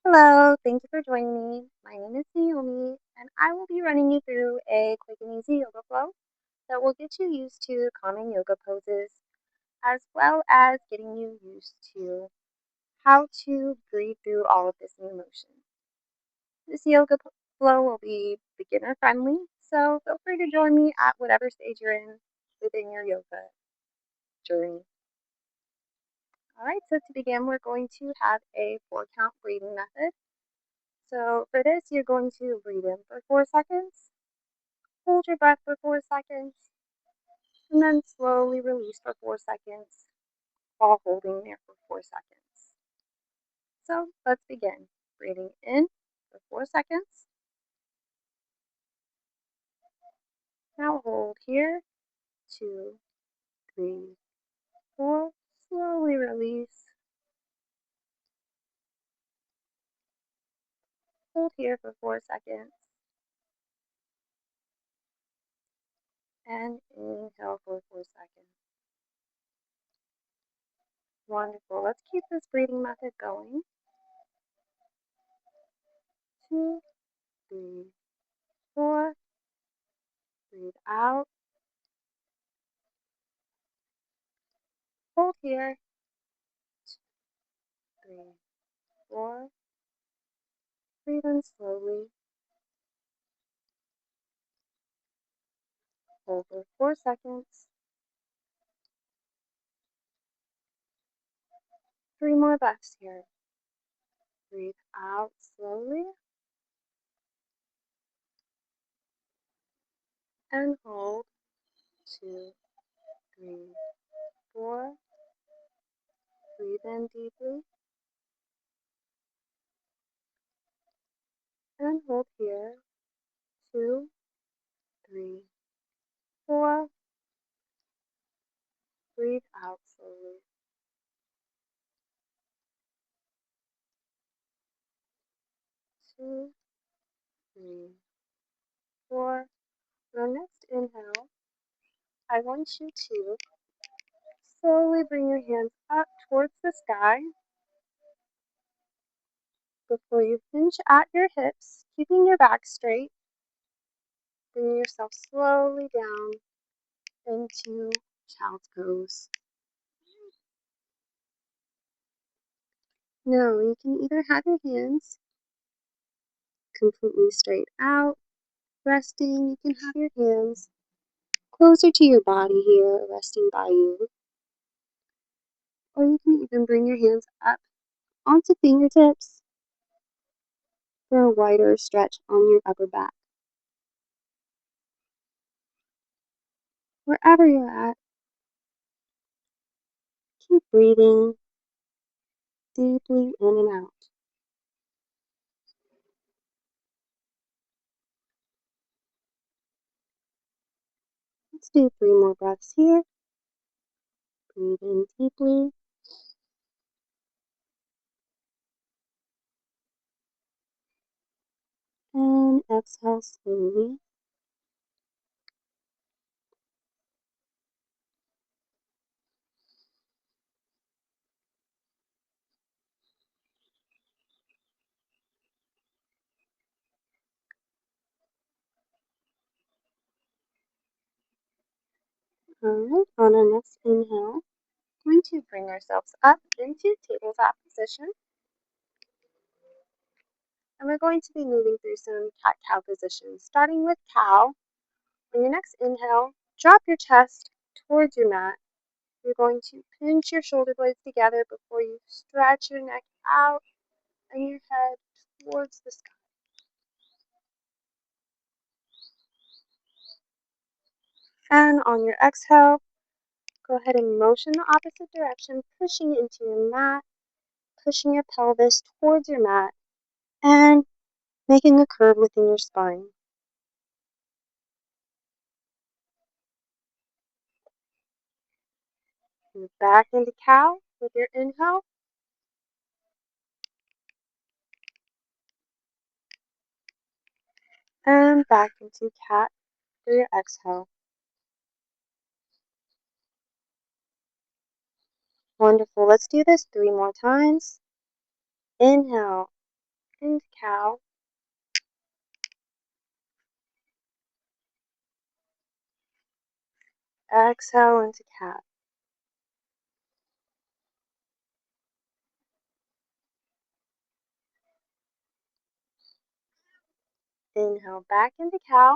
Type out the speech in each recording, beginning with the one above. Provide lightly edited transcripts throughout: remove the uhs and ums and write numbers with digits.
Hello, thank you for joining me. My name is Naomi, and I will be running you through a quick and easy yoga flow that will get you used to calming yoga poses, as well as getting you used to how to breathe through all of this new motion. This flow will be beginner friendly, so feel free to join me at whatever stage you're in within your yoga journey. All right, so to begin, we're going to have a 4 count breathing method. So for this, you're going to breathe in for 4 seconds, hold your breath for 4 seconds, and then slowly release for 4 seconds while holding there for 4 seconds. So let's begin. Breathing in for 4 seconds. Now hold here. 2, 3, 4. Slowly release. Hold here for 4 seconds. And inhale for 4 seconds. Wonderful. Let's keep this breathing method going. 2, 3, 4. Breathe out. Hold here. 3, 4. Breathe in slowly. Hold for 4 seconds. 3 more breaths here. Breathe out slowly. And hold. 2, 3, 4. Breathe in deeply. And hold here. 2, 3, 4. Breathe out slowly. 2, 3, 4. Your next inhale, I want you to slowly bring your hands up towards the sky before you hinge at your hips, keeping your back straight. Bring yourself slowly down into child's pose. Now you can either have your hands completely straight out, resting. You can have your hands closer to your body here, resting by you. Or you can even bring your hands up onto fingertips for a wider stretch on your upper back. Wherever you're at, keep breathing deeply in and out. Let's do 3 more breaths here. Breathe in deeply. And exhale slowly. Alright, on our next inhale, we're going to bring ourselves up into tabletop position. And we're going to be moving through some cat-cow positions, starting with cow. On your next inhale, drop your chest towards your mat. You're going to pinch your shoulder blades together before you stretch your neck out and your head towards the sky. And on your exhale, go ahead and motion the opposite direction, pushing into your mat, pushing your pelvis towards your mat, and making a curve within your spine. Move back into cow with your inhale. And back into cat for your exhale. Wonderful. Let's do this 3 more times. Inhale. into cow. Exhale into cat. Inhale back into cow.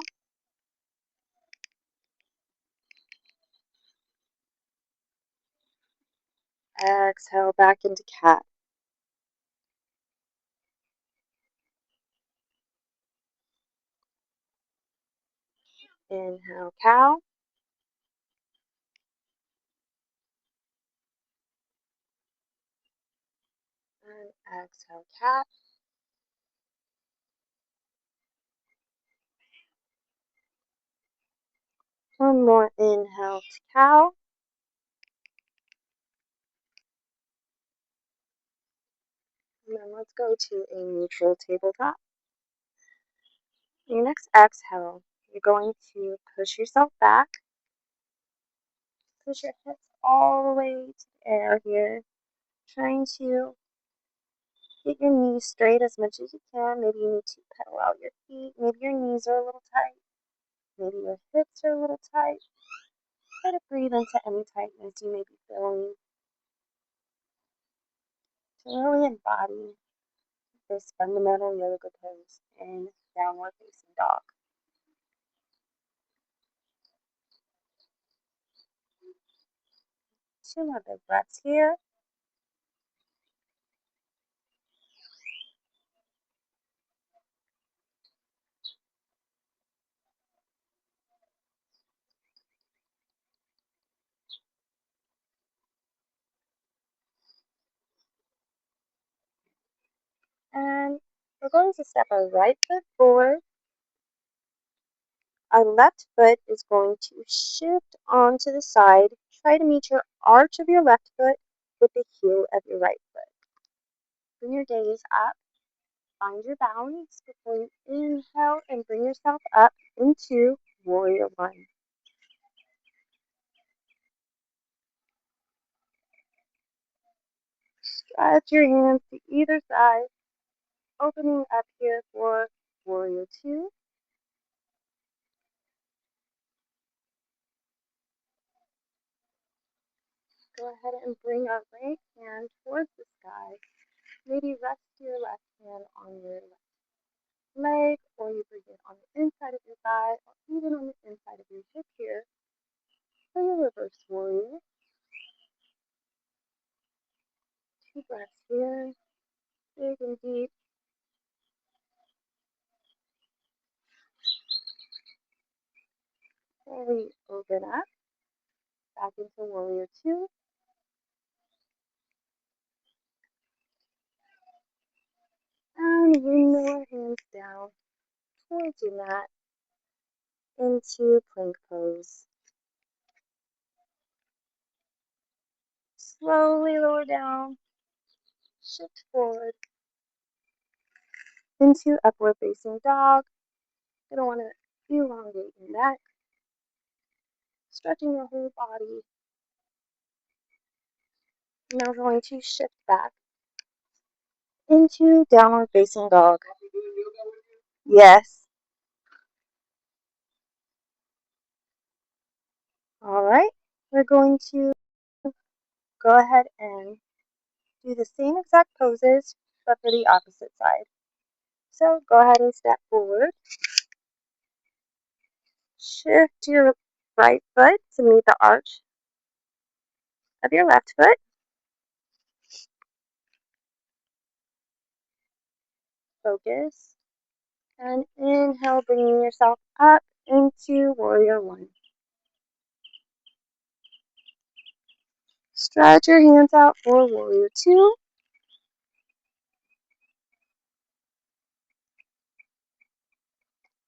Exhale back into cat. Inhale cow. And exhale cat. One more inhale to cow. And then let's go to a neutral tabletop. Your next exhale, you're going to push yourself back. Push your hips all the way to the air here. Trying to get your knees straight as much as you can. Maybe you need to pedal out your feet. Maybe your knees are a little tight. Maybe your hips are a little tight. Try to breathe into any tightness you may be feeling to really embody this fundamental yoga pose in downward facing dog. 2 more big breaths here. And we're going to step our right foot forward. Our left foot is going to shift onto the side. Try to meet your arch of your left foot with the heel of your right foot. Bring your gaze up. Find your balance before you inhale and bring yourself up into Warrior One. Stretch your hands to either side, opening up here for Warrior Two. Go ahead and bring our right hand towards the sky. Maybe rest your left hand on your left leg, or you bring it on the inside of your thigh, or even on the inside of your hip here. For your reverse warrior. 2 breaths here, big and deep. Slowly open up, back into Warrior Two. And windmill our hands down towards your mat into plank pose. Slowly lower down, shift forward into upward facing dog. You're going to want to elongate your neck, stretching your whole body. Now going to shift back into downward facing dog. Yes. All right. We're going to go ahead and do the same exact poses, but for the opposite side. So go ahead and step forward. Shift your right foot to meet the arch of your left foot. Focus. And inhale, bringing yourself up into Warrior One. Stretch your hands out for Warrior Two.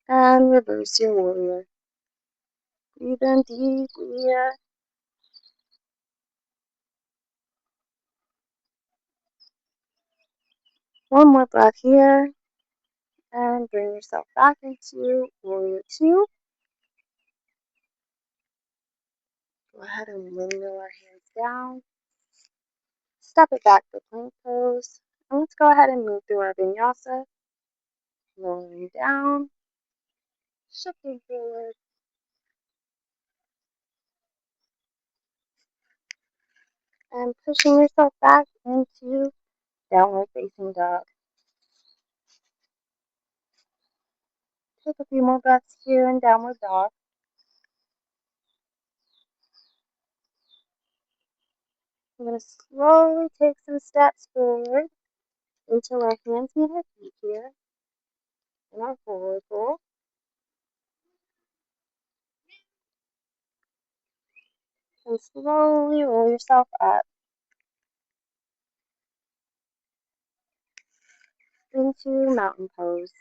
And reverse your warrior. Breathe in deeply here. One more breath here. And bring yourself back into Warrior Two. Go ahead and windmill our hands down. Step it back to plank pose. And let's go ahead and move through our vinyasa, lowering down, shifting forward, and pushing yourself back into downward facing dog. Take a few more breaths here in downward dog. We're going to slowly take some steps forward until our hands meet our feet here in our forward fold. And slowly roll yourself up into mountain pose.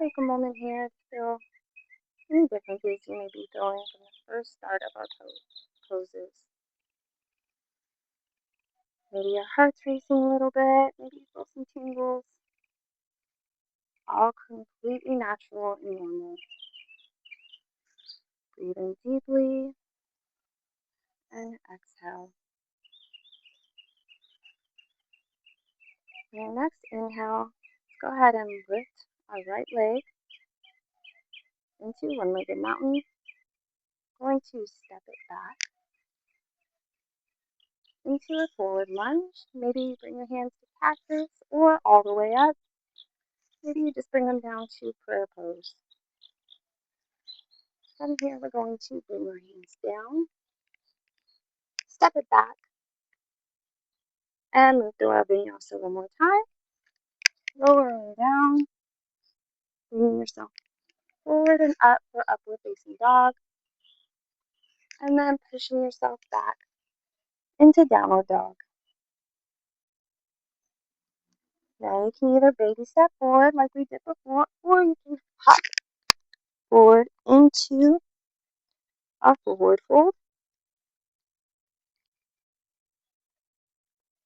Take a moment here to feel any differences you may be feeling from the first start of our poses. Maybe your heart's racing a little bit, maybe you feel some tingles. All completely natural and normal. Breathe in deeply and exhale. Your next inhale, go ahead and lift our right leg into one-legged mountain. Going to step it back into a forward lunge. Maybe you bring your hands to cactus or all the way up. Maybe you just bring them down to prayer pose. From here, we're going to bring our hands down, step it back, and move through our vinyasa one more time. Lowering down, bringing yourself forward and up for upward facing dog, and then pushing yourself back into downward dog. Now you can either baby step forward like we did before, or you can hop forward into our forward fold.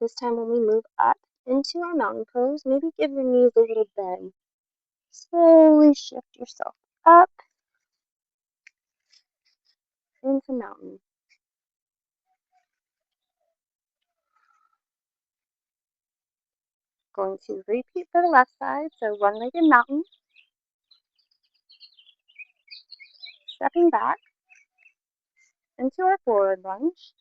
This time when we move up into our mountain pose, maybe give your knees a little bend. Slowly shift yourself up into mountain. Going to repeat for the left side, so one-legged mountain, stepping back into our forward lunge.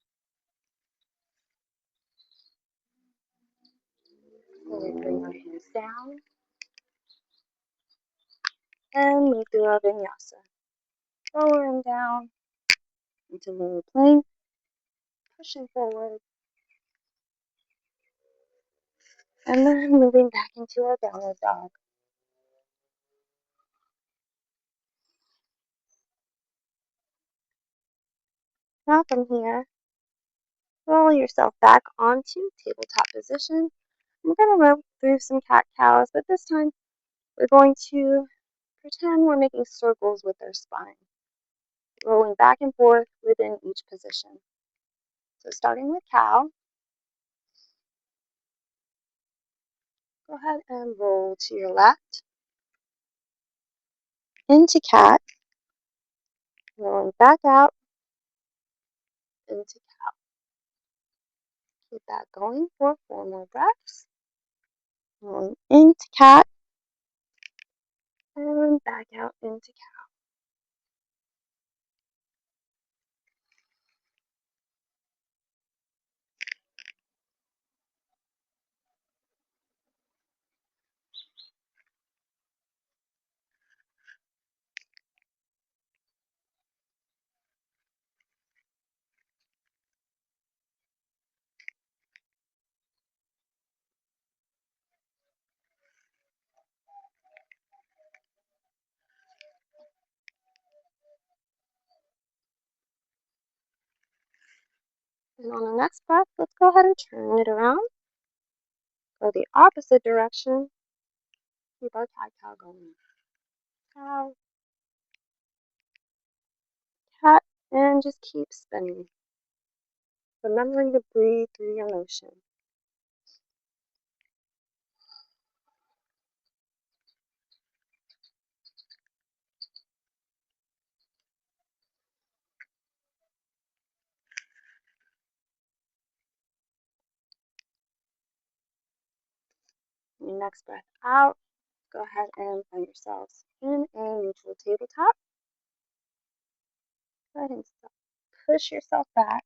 Slowly bring our hands down and move through our vinyasa. Lowering down into lower plank, pushing forward, and then moving back into our downward dog. Now from here, roll yourself back onto tabletop position. We're going to move through some cat-cows, but this time we're going to pretend we're making circles with our spine, rolling back and forth within each position. So starting with cow, go ahead and roll to your left, into cat, rolling back out, into cow. Keep that going for 4 more breaths. Rolling into cat, and back out into cow. And on the next breath, let's go ahead and turn it around. Go the opposite direction. Keep our cat-cow going. Cow, cat, and just keep spinning. Remembering to breathe through your motion. your next breath out, go ahead and find yourselves in a neutral tabletop. Go ahead and push yourself back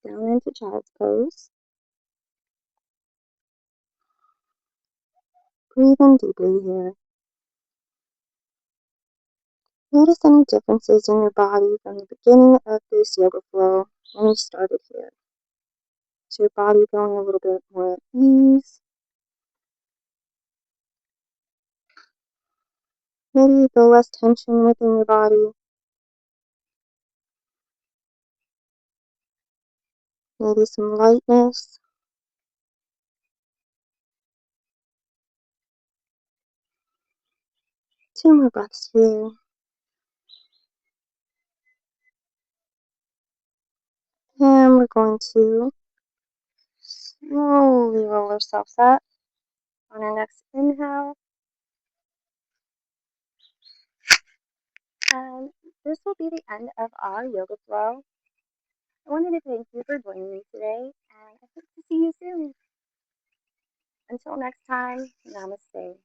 down into child's pose. Breathe in deeply here. Notice any differences in your body from the beginning of this yoga flow when you started here. Is your body feeling a little bit more at ease? Maybe you feel less tension within your body. Maybe some lightness. 2 more breaths here. And we're going to slowly roll ourselves up on our next inhale. And this will be the end of our yoga flow. I wanted to thank you for joining me today, and I hope to see you soon. Until next time, namaste.